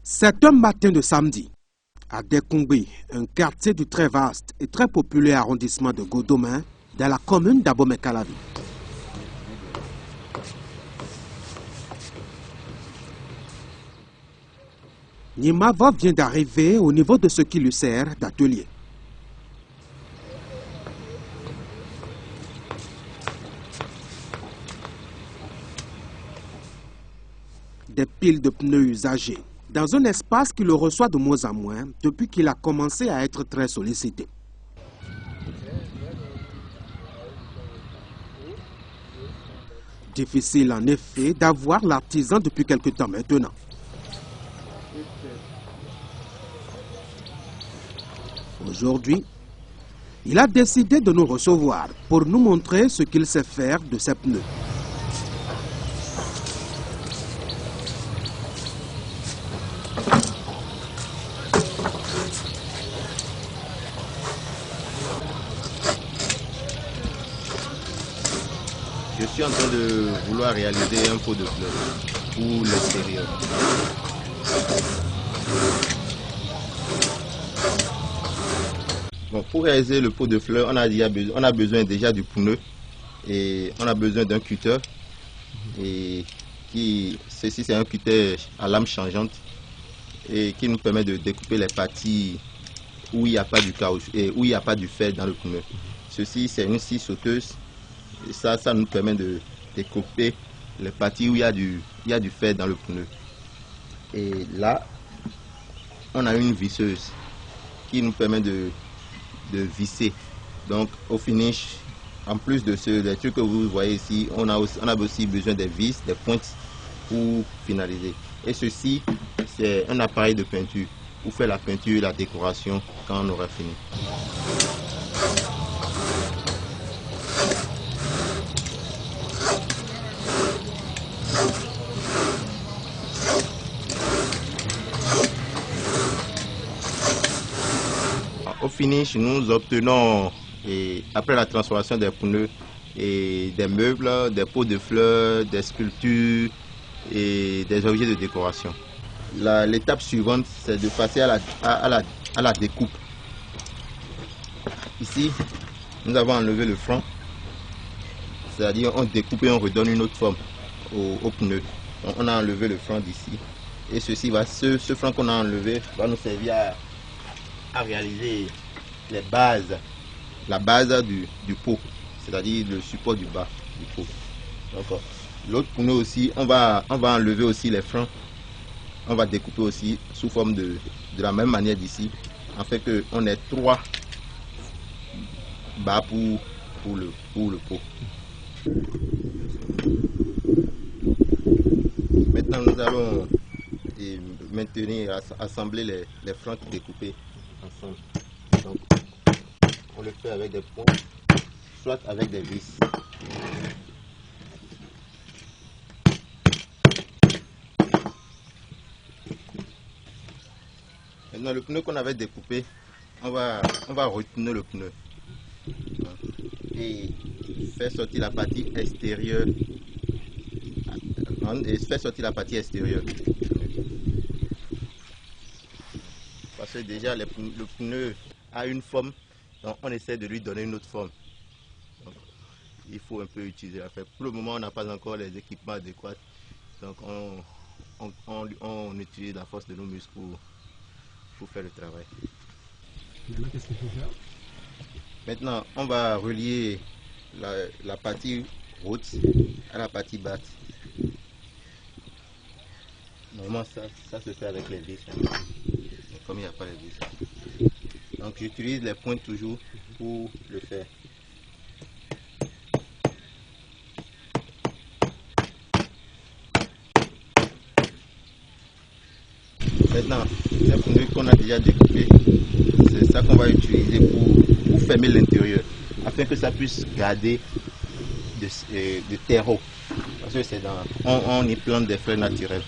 C'est un matin de samedi. À Dekungbi, un quartier du très vaste et très populaire arrondissement de Godomain, dans la commune d'Abomey-Calavi. Nimava vient d'arriver au niveau de ce qui lui sert d'atelier. Des piles de pneus usagés, dans un espace qui le reçoit de moins en moins depuis qu'il a commencé à être très sollicité. Difficile en effet d'avoir l'artisan depuis quelque temps maintenant. Aujourd'hui, il a décidé de nous recevoir pour nous montrer ce qu'il sait faire de ses pneus. Je suis en train de vouloir réaliser un pot de fleurs pour l'extérieur. Bon, pour réaliser le pot de fleurs, on a besoin déjà du pneu et on a besoin d'un cutter. Et ceci c'est un cutter à lame changeante et qui nous permet de découper les parties où il n'y a pas du caoutchouc et où il n'y a pas du fer dans le pneu. Ceci c'est une scie sauteuse. Et ça nous permet de découper les parties où il y a du fer dans le pneu. Et là, on a une visseuse qui nous permet de visser. Donc au finish, en plus de des trucs que vous voyez ici, on a aussi besoin des vis, des pointes pour finaliser. Et ceci, c'est un appareil de peinture pour faire la peinture et la décoration quand on aura fini. Au finish, nous obtenons, après la transformation des pneus, et des meubles, des pots de fleurs, des sculptures et des objets de décoration. L'étape suivante, c'est de passer à la découpe. Ici, nous avons enlevé le front, c'est-à-dire on découpe et on redonne une autre forme au pneu. Donc, on a enlevé le front d'ici et ce front qu'on a enlevé va nous servir à réaliser les bases, la base du pot, c'est-à-dire le support du bas du pot. Donc l'autre pneu aussi, on va enlever aussi les freins, on va découper aussi sous forme de la même manière d'ici, afin qu'on ait 3 bas pour le pot. Maintenant nous allons assembler les freins découpés ensemble. Donc, on le fait avec des pots, soit avec des vis. Maintenant, le pneu qu'on avait découpé, on va retourner le pneu et faire sortir la partie extérieure. Parce que déjà le pneu a une forme, donc on essaie de lui donner une autre forme. Donc, il faut un peu utiliser la fête. Pour le moment, on n'a pas encore les équipements adéquats, donc on utilise la force de nos muscles pour faire le travail. Maintenant, qu'est-ce qu'il faut faire? Maintenant, on va relier la partie haute à la partie basse. Normalement, ça se fait avec les vis. Mais comme il n'y a pas les vis. Donc, j'utilise les pointes toujours pour le faire. Maintenant, les pneus qu'on a déjà découpés, c'est ça qu'on va utiliser pour fermer l'intérieur, afin que ça puisse garder de terreau. Parce que on y plante des fleurs naturelles.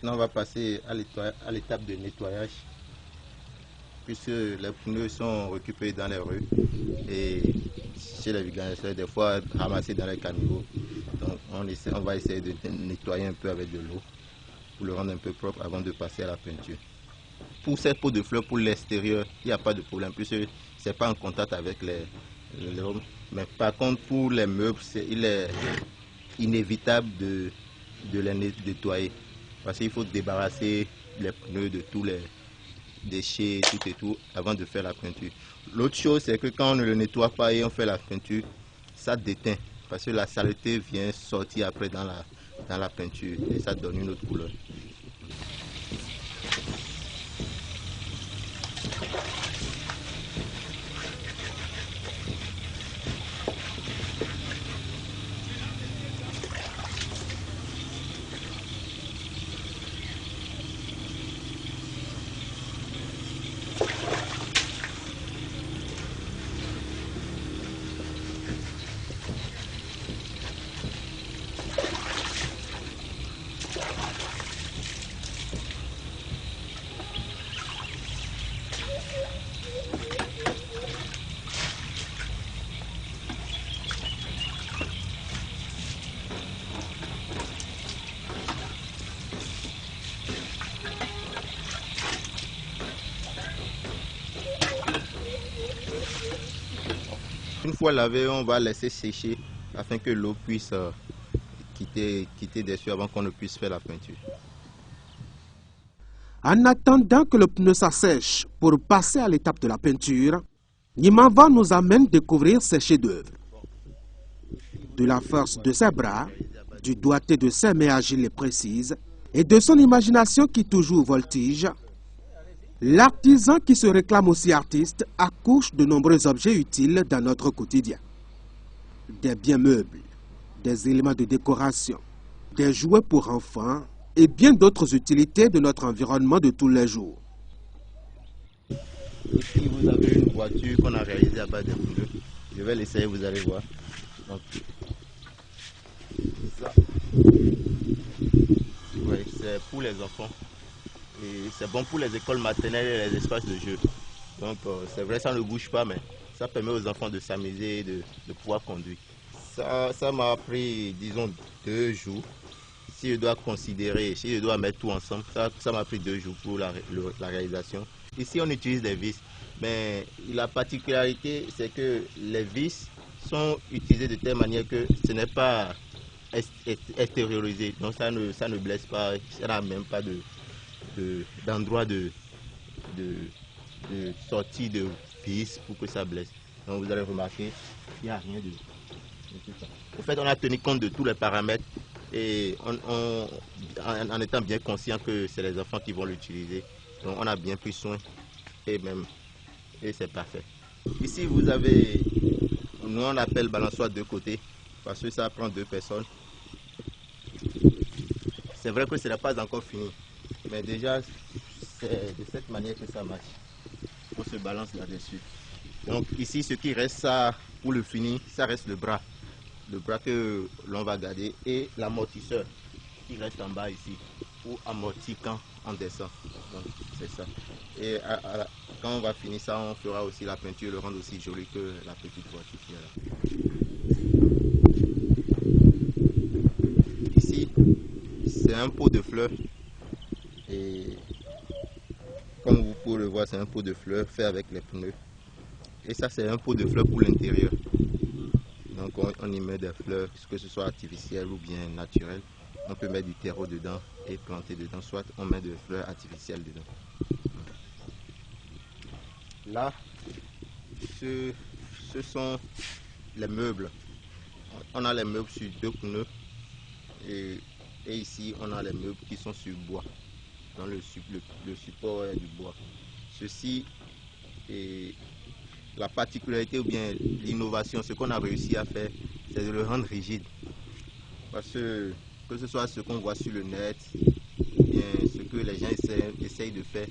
Maintenant, on va passer à l'étape de nettoyage, puisque les pneus sont récupérés dans les rues et chez les vulgarisateurs, des fois ramassés dans les caniveaux. Donc on va essayer de nettoyer un peu avec de l'eau pour le rendre un peu propre avant de passer à la peinture. Pour cette peau de fleurs, pour l'extérieur, il n'y a pas de problème, puisque ce n'est pas en contact avec les hommes. Mais par contre, pour les meubles, il est inévitable de les nettoyer. Parce qu'il faut débarrasser les pneus de tous les déchets, tout et tout, avant de faire la peinture. L'autre chose, c'est que quand on ne le nettoie pas et on fait la peinture, ça déteint. Parce que la saleté vient sortir après dans la peinture et ça donne une autre couleur. Une fois lavé, on va laisser sécher afin que l'eau puisse quitter dessus avant qu'on ne puisse faire la peinture. En attendant que le pneu s'assèche pour passer à l'étape de la peinture, Nimava nous amène découvrir ses chefs-d'œuvre. De la force de ses bras, du doigté de ses mains agiles et précises, et de son imagination qui toujours voltige, l'artisan qui se réclame aussi artiste accouche de nombreux objets utiles dans notre quotidien. Des biens meubles, des éléments de décoration, des jouets pour enfants et bien d'autres utilités de notre environnement de tous les jours. Ici, vous avez une voiture qu'on a réalisée à base de pneus. Je vais l'essayer, vous allez voir. Donc, ça, ouais, c'est pour les enfants. Et c'est bon pour les écoles maternelles et les espaces de jeu. Donc, c'est vrai, ça ne bouge pas, mais ça permet aux enfants de s'amuser et de pouvoir conduire. Ça m'a pris, disons, 2 jours. Si je dois considérer, si je dois mettre tout ensemble, ça m'a pris 2 jours pour la réalisation. Ici, on utilise des vis, mais la particularité, c'est que les vis sont utilisées de telle manière que ce n'est pas extériorisé. Donc, ça ne blesse pas, ça n'a même pas d'endroit de sortie de vis pour que ça blesse. Donc, vous allez remarquer, il n'y a rien de tout ça. En fait, on a tenu compte de tous les paramètres. Et en étant bien conscient que c'est les enfants qui vont l'utiliser, donc on a bien pris soin et c'est parfait. Ici vous avez, nous on appelle balançoire de côté parce que ça prend 2 personnes. C'est vrai que ce n'est pas encore fini, mais déjà c'est de cette manière que ça marche. On se balance là-dessus. Donc ici ce qui reste, ça pour le fini, ça reste le bras que l'on va garder et l'amortisseur qui reste en bas ici pour amortir quand on descend. Donc c'est ça. Et quand on va finir ça, on fera aussi la peinture, le rendre aussi joli que la petite voiture qui est là. Ici, c'est un pot de fleurs et comme vous pouvez le voir, c'est un pot de fleurs fait avec les pneus. Et ça, c'est un pot de fleurs pour l'intérieur. Donc on y met des fleurs, que ce soit artificielles ou bien naturelles. On peut mettre du terreau dedans et planter dedans, soit on met des fleurs artificielles dedans. Là, ce sont les meubles. On a les meubles sur 2 pneus et ici on a les meubles qui sont sur bois. Dans le support est du bois. Ceci est la particularité ou bien l'innovation, ce qu'on a réussi à faire, c'est de le rendre rigide. Parce que ce soit ce qu'on voit sur le net, ou bien ce que les gens essayent de faire,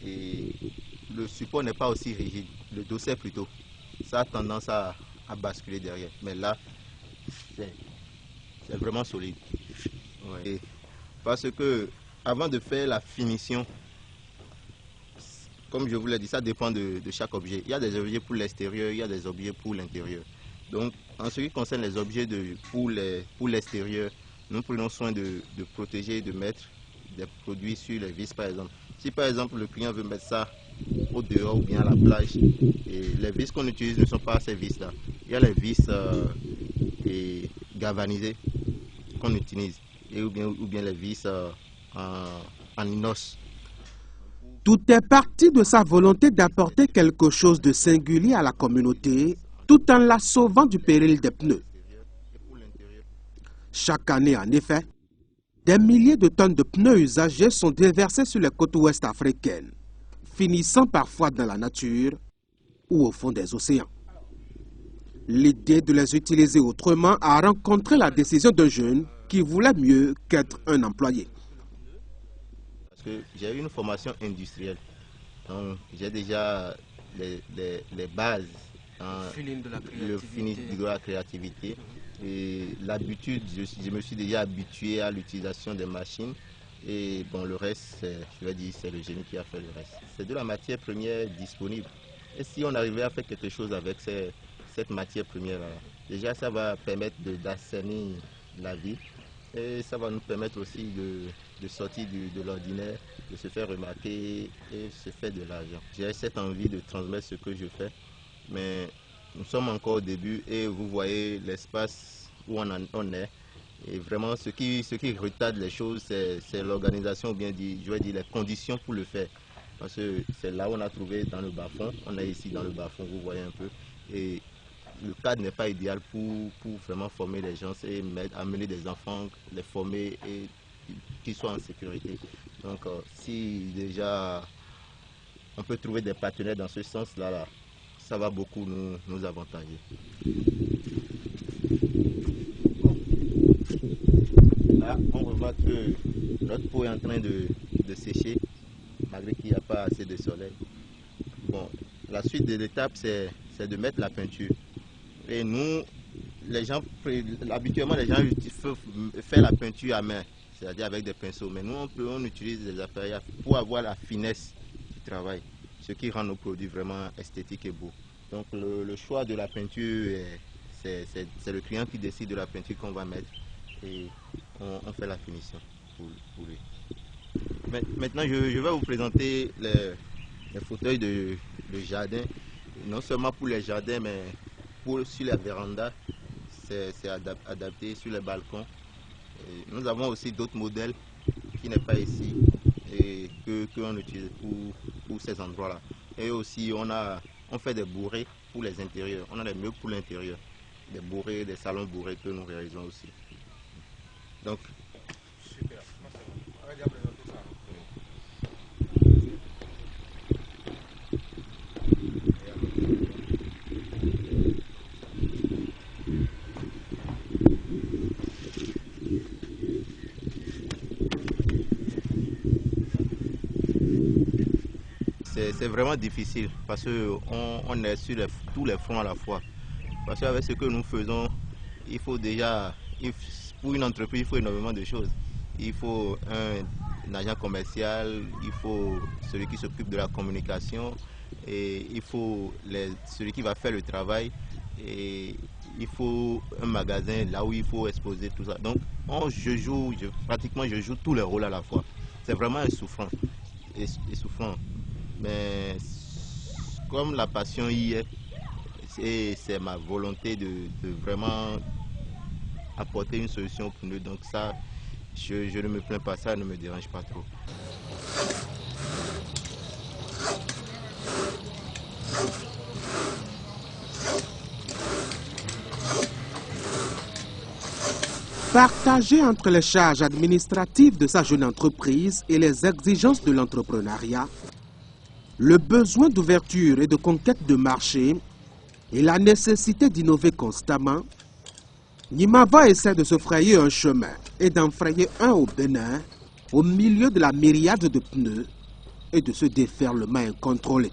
et le support n'est pas aussi rigide, le dossier plutôt. Ça a tendance à basculer derrière. Mais là, c'est vraiment solide. Ouais. Parce que avant de faire la finition, comme je vous l'ai dit, ça dépend de chaque objet. Il y a des objets pour l'extérieur, il y a des objets pour l'intérieur. Donc, en ce qui concerne les objets pour l'extérieur, nous prenons soin de protéger, de mettre des produits sur les vis, par exemple. Si par exemple le client veut mettre ça au dehors ou bien à la plage, et les vis qu'on utilise ne sont pas ces vis-là. Il y a les vis galvanisées qu'on utilise, ou bien les vis en inox. Tout est parti de sa volonté d'apporter quelque chose de singulier à la communauté, tout en la sauvant du péril des pneus. Chaque année, en effet, des milliers de tonnes de pneus usagés sont déversés sur les côtes ouest africaines, finissant parfois dans la nature ou au fond des océans. L'idée de les utiliser autrement a rencontré la décision d'un jeune qui voulait mieux qu'être un employé. Parce que j'ai eu une formation industrielle, donc j'ai déjà les bases, le feeling de la créativité. Et l'habitude, je me suis déjà habitué à l'utilisation des machines. Et bon, le reste, je vais dire, c'est le génie qui a fait le reste. C'est de la matière première disponible. Et si on arrivait à faire quelque chose avec cette matière première, déjà ça va permettre d'assainir la vie. Et ça va nous permettre aussi de sortir de l'ordinaire, de se faire remarquer et se faire de l'argent. J'ai cette envie de transmettre ce que je fais, mais nous sommes encore au début et vous voyez l'espace où on est. Et vraiment, ce qui retarde les choses, c'est l'organisation, ou bien je vais dire les conditions pour le faire. Parce que c'est là où on a trouvé dans le bas-fond. On est ici dans le bas-fond, vous voyez un peu. Et le cadre n'est pas idéal pour vraiment former les gens et amener des enfants, les former et qu'ils soient en sécurité. Donc, si déjà on peut trouver des partenaires dans ce sens-là, ça va beaucoup nous avantager. Là, on remarque que notre peau est en train de sécher, malgré qu'il n'y a pas assez de soleil. Bon, la suite de l'étape, c'est de mettre la peinture. Et nous, les gens, habituellement, les gens font la peinture à main, c'est-à-dire avec des pinceaux. Mais nous, on utilise des appareils pour avoir la finesse du travail, ce qui rend nos produits vraiment esthétiques et beaux. Donc le choix de la peinture, c'est le client qui décide de la peinture qu'on va mettre et on fait la finition pour lui. Maintenant, je vais vous présenter les fauteuils de jardin, non seulement pour les jardins, mais sur les vérandas, c'est adapté sur les balcons. Et nous avons aussi d'autres modèles qui n'est pas ici et qu'on utilise pour ces endroits-là. Et aussi, on fait des bourrées pour les intérieurs. On a des meubles pour l'intérieur. Des bourrées, des salons bourrés que nous réalisons aussi. Donc, super. On va déjà présenter ça. C'est vraiment difficile parce qu'on est sur tous les fronts à la fois. Parce qu'avec ce que nous faisons, il faut déjà, pour une entreprise, il faut énormément de choses. Il faut un agent commercial, il faut celui qui s'occupe de la communication, et il faut celui qui va faire le travail, et il faut un magasin là où il faut exposer tout ça. Donc pratiquement je joue tous les rôles à la fois. C'est vraiment essoufflant. Mais comme la passion y est, c'est ma volonté de vraiment apporter une solution pour nous. Donc ça, je ne me plains pas, ça ne me dérange pas trop. Partagé entre les charges administratives de sa jeune entreprise et les exigences de l'entrepreneuriat, le besoin d'ouverture et de conquête de marché et la nécessité d'innover constamment, Nimava essaie de se frayer un chemin et d'en frayer un au Bénin, au milieu de la myriade de pneus et de ce déferlement incontrôlé.